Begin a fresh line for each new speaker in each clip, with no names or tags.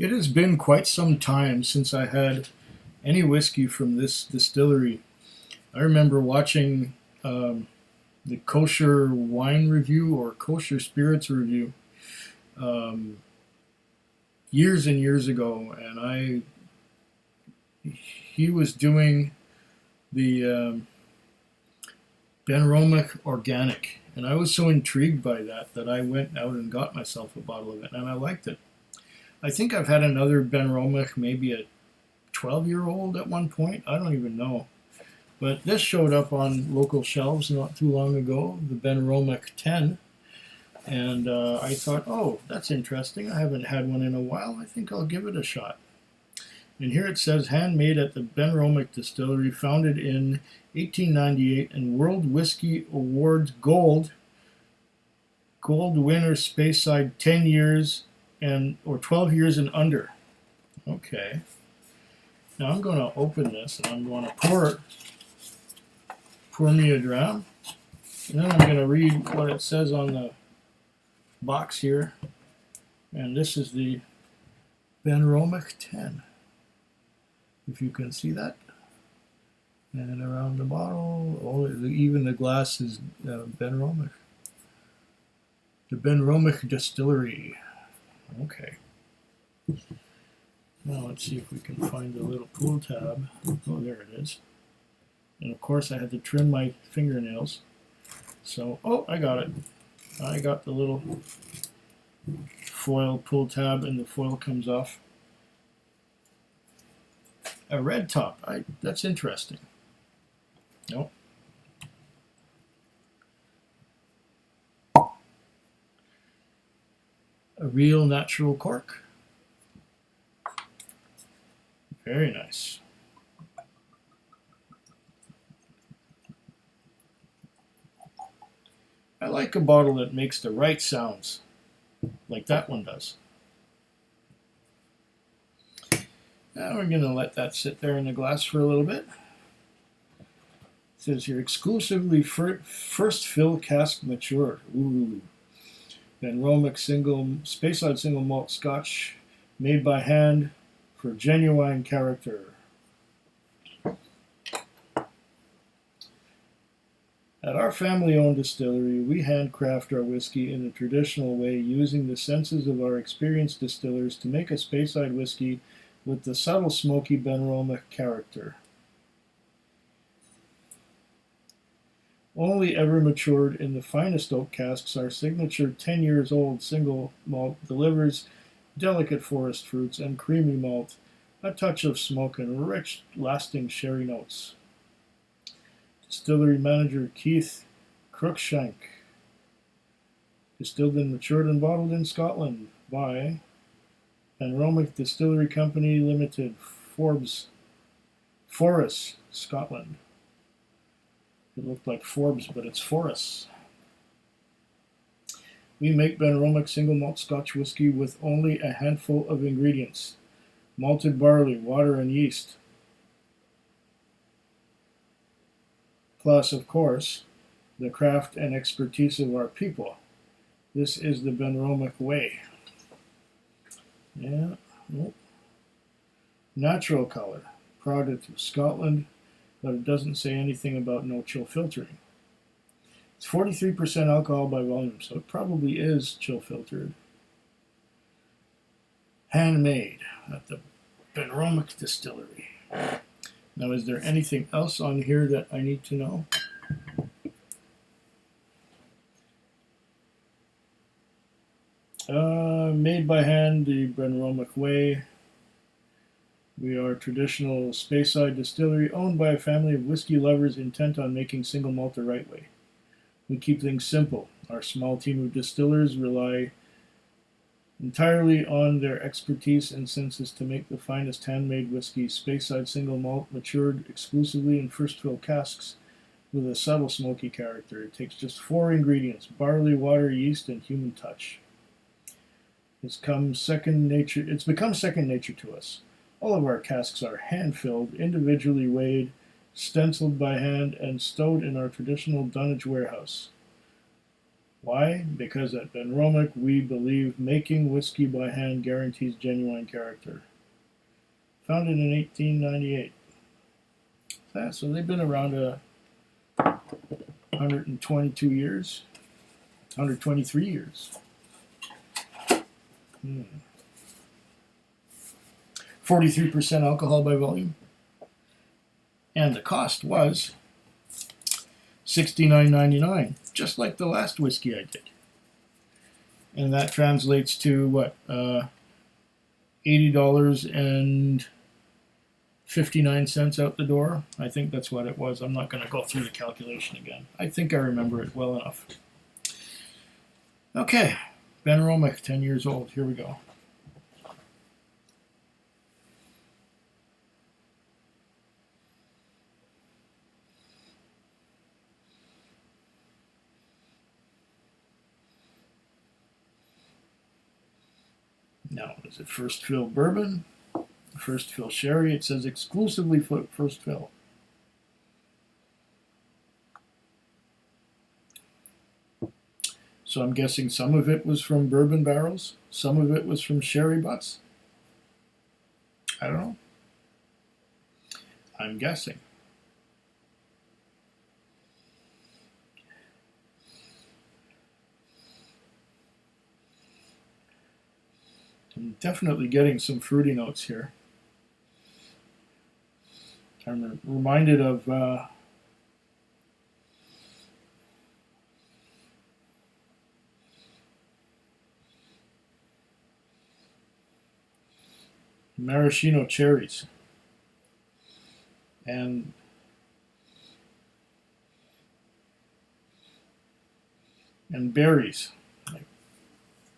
It has been quite some time since I had any whiskey from this distillery. I remember watching the kosher wine review or kosher spirits review um, years and years ago, and he was doing the Benromach Organic, and I was so intrigued by that I went out and got myself a bottle of it, and I liked it. I think I've had another Benromach, maybe a 12-year-old at one point. I don't even know. But this showed up on local shelves not too long ago, the Benromach 10. And I thought, oh, that's interesting. I haven't had one in a while. I think I'll give it a shot. And here it says, handmade at the Benromach Distillery, founded in 1898 and World Whisky Awards Gold winner, Speyside, 10 years or 12 years and under. Okay. Now I'm going to open this and I'm going to pour me a dram. And then I'm going to read what it says on the box here. And this is the Benromach 10. If you can see that. And around the bottle, even the glass is Benromach. The Benromach Distillery. Okay. Now let's see if we can find the little pull tab. Oh, there it is. And of course I had to trim my fingernails. So, oh, I got it. I got the little foil pull tab and the foil comes off. A red top. That's interesting. Nope. A real natural cork. Very nice. I like a bottle that makes the right sounds, like that one does. Now we're going to let that sit there in the glass for a little bit. It says here, exclusively first fill cask matured. Ooh. Benromach Speyside single malt Scotch, made by hand for genuine character. At our family-owned distillery, we handcraft our whiskey in a traditional way, using the senses of our experienced distillers to make a Speyside whiskey with the subtle smoky Benromach character. Only ever matured in the finest oak casks, our signature 10 years old single malt delivers delicate forest fruits and creamy malt, a touch of smoke, and rich, lasting sherry notes. Distillery manager Keith Cruikshank. Distilled and matured and bottled in Scotland by Benromach Distillery Company Limited, Forres, Scotland. It looked like Forbes, but it's Forres. We make Benromach single malt Scotch whiskey with only a handful of ingredients: malted barley, water, and yeast. Plus, of course, the craft and expertise of our people. This is the Benromach way. Yeah, nope. Natural color, product of Scotland, but it doesn't say anything about no chill filtering. It's 43% alcohol by volume, so it probably is chill filtered. Handmade at the Benromach Distillery. Now, is there anything else on here that I need to know? Made by hand, the Benromach way. We are a traditional Speyside distillery owned by a family of whiskey lovers intent on making single malt the right way. We keep things simple. Our small team of distillers rely entirely on their expertise and senses to make the finest handmade whiskey. Speyside single malt, matured exclusively in first fill casks with a subtle smoky character. It takes just 4 ingredients: barley, water, yeast, and human touch. It's become second nature to us. All of our casks are hand-filled, individually weighed, stenciled by hand, and stowed in our traditional dunnage warehouse. Why? Because at Benromach we believe making whiskey by hand guarantees genuine character. Founded in 1898. So they've been around 122 years, 123 years. 43% alcohol by volume. And the cost was $69.99, just like the last whiskey I did. And that translates to what? $80.59 out the door. I think that's what it was. I'm not going to go through the calculation again. I think I remember it well enough. Okay, Benromach, 10 years old. Here we go. Now, is it first fill bourbon? First fill sherry? It says exclusively first fill. So I'm guessing some of it was from bourbon barrels, some of it was from sherry butts. I don't know. I'm guessing. I'm definitely getting some fruity notes here. I'm reminded of maraschino cherries and berries, like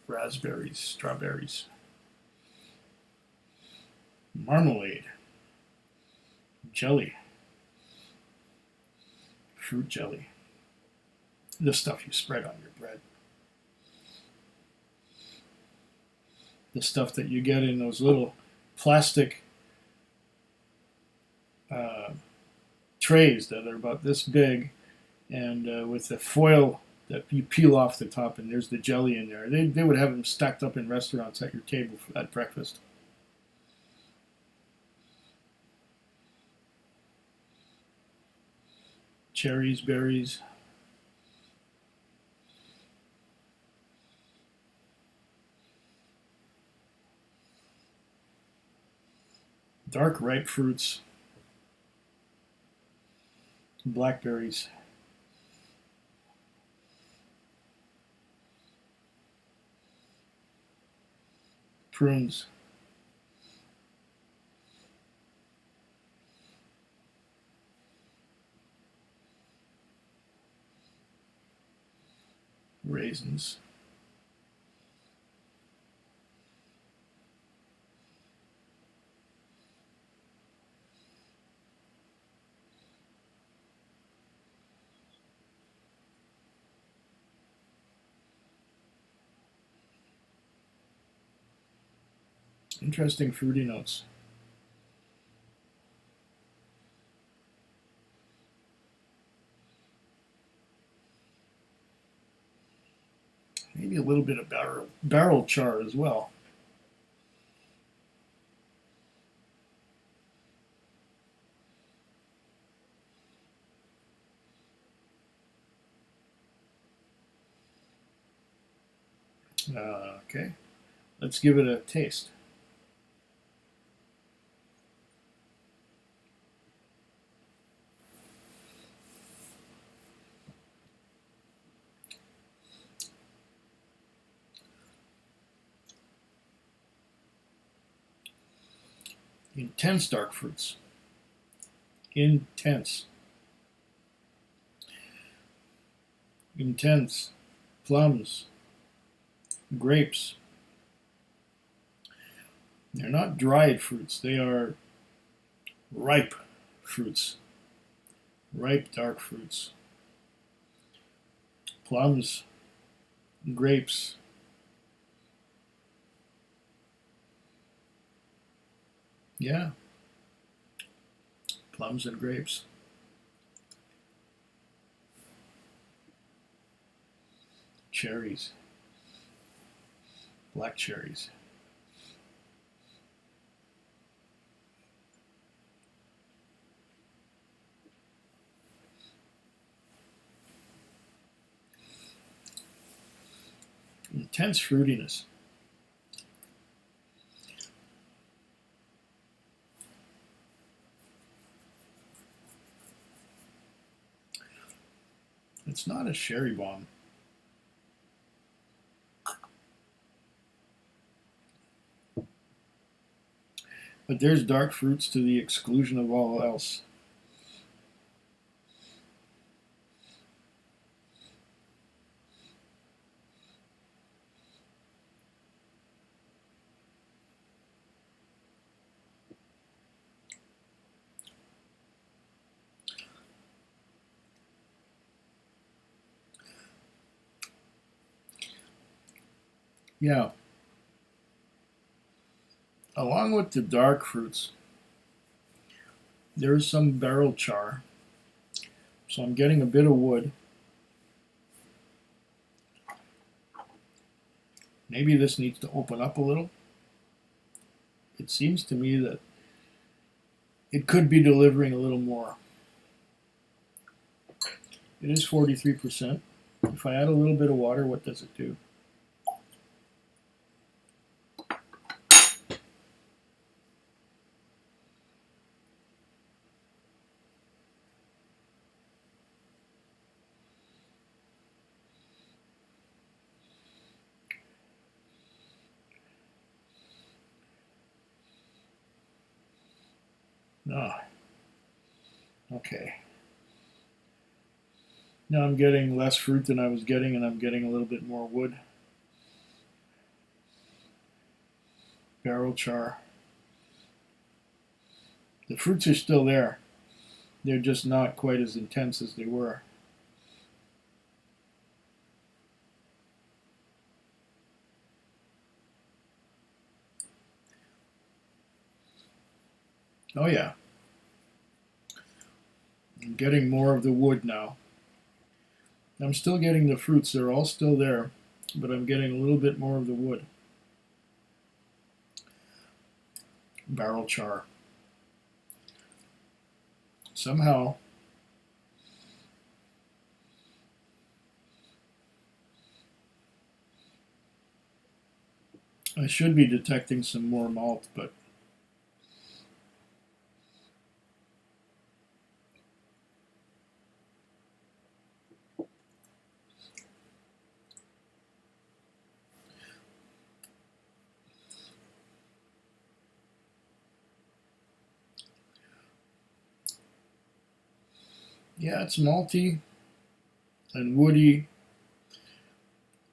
raspberries, strawberries, marmalade, jelly, fruit jelly, the stuff you spread on your bread, the stuff that you get in those little plastic trays that are about this big, and with the foil that you peel off the top, and there's the jelly in there. They would have them stacked up in restaurants at your table at breakfast. Cherries, berries. Dark ripe fruits. Blackberries. Prunes. Raisins. Interesting fruity notes. Maybe a little bit of barrel char as well. Okay, let's give it a taste. Intense dark fruits. Intense. Intense. Plums. Grapes. They're not dried fruits. They are ripe fruits. Ripe dark fruits. Plums. Grapes. Yeah. Plums and grapes. cherries, black cherries. Intense fruitiness. It's not a sherry bomb. But there's dark fruits to the exclusion of all else. Yeah. Along with the dark fruits, there's some barrel char. So I'm getting a bit of wood. Maybe this needs to open up a little. It seems to me that it could be delivering a little more. It is 43%. If I add a little bit of water, what does it do? Ah, okay. Now I'm getting less fruit than I was getting, and I'm getting a little bit more wood. Barrel char. The fruits are still there. They're just not quite as intense as they were. Oh yeah. I'm getting more of the wood now. I'm still getting the fruits. They're all still there, but I'm getting a little bit more of the wood. Barrel char. Somehow, I should be detecting some more malt, but yeah, it's malty and woody.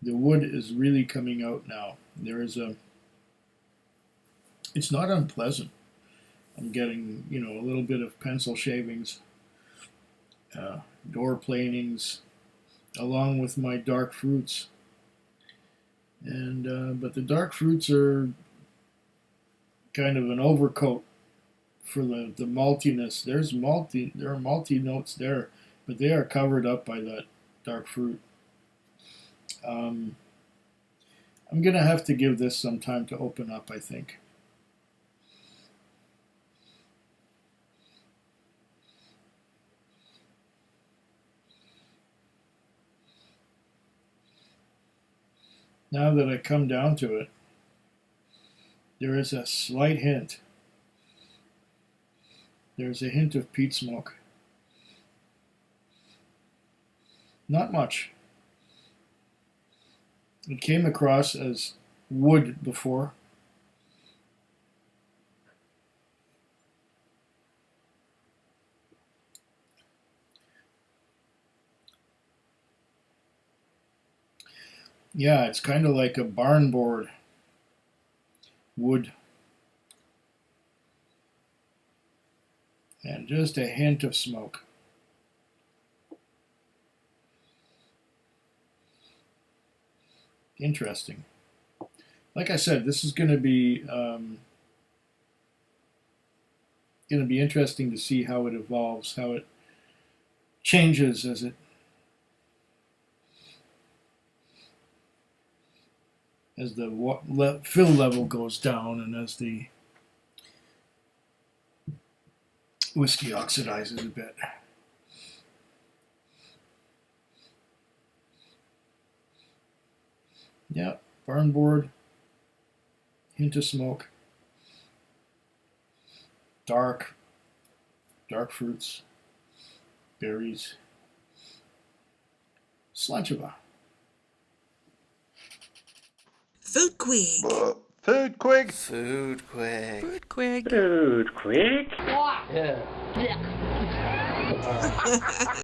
The wood is really coming out now. There is a. It's not unpleasant. I'm getting, a little bit of pencil shavings, door planings, along with my dark fruits. And but the dark fruits are kind of an overcoat for the maltiness. There are malty notes there, but they are covered up by that dark fruit. Um, I'm gonna have to give this some time to open up, I think. Now that I come down to it, there is a slight hint. There's a hint of peat smoke. Not much. It came across as wood before. Yeah, it's kind of like a barn board wood. And just a hint of smoke. Interesting. Like I said, this is going to be interesting to see how it evolves, how it changes as it as the fill level goes down and as the whiskey oxidizes a bit. Yeah, barn board, hint of smoke, dark fruits, berries, slanchava.
Food Quig.
Food Quig.
Food Quig.
Food Quig.
Food Quig.
Yeah.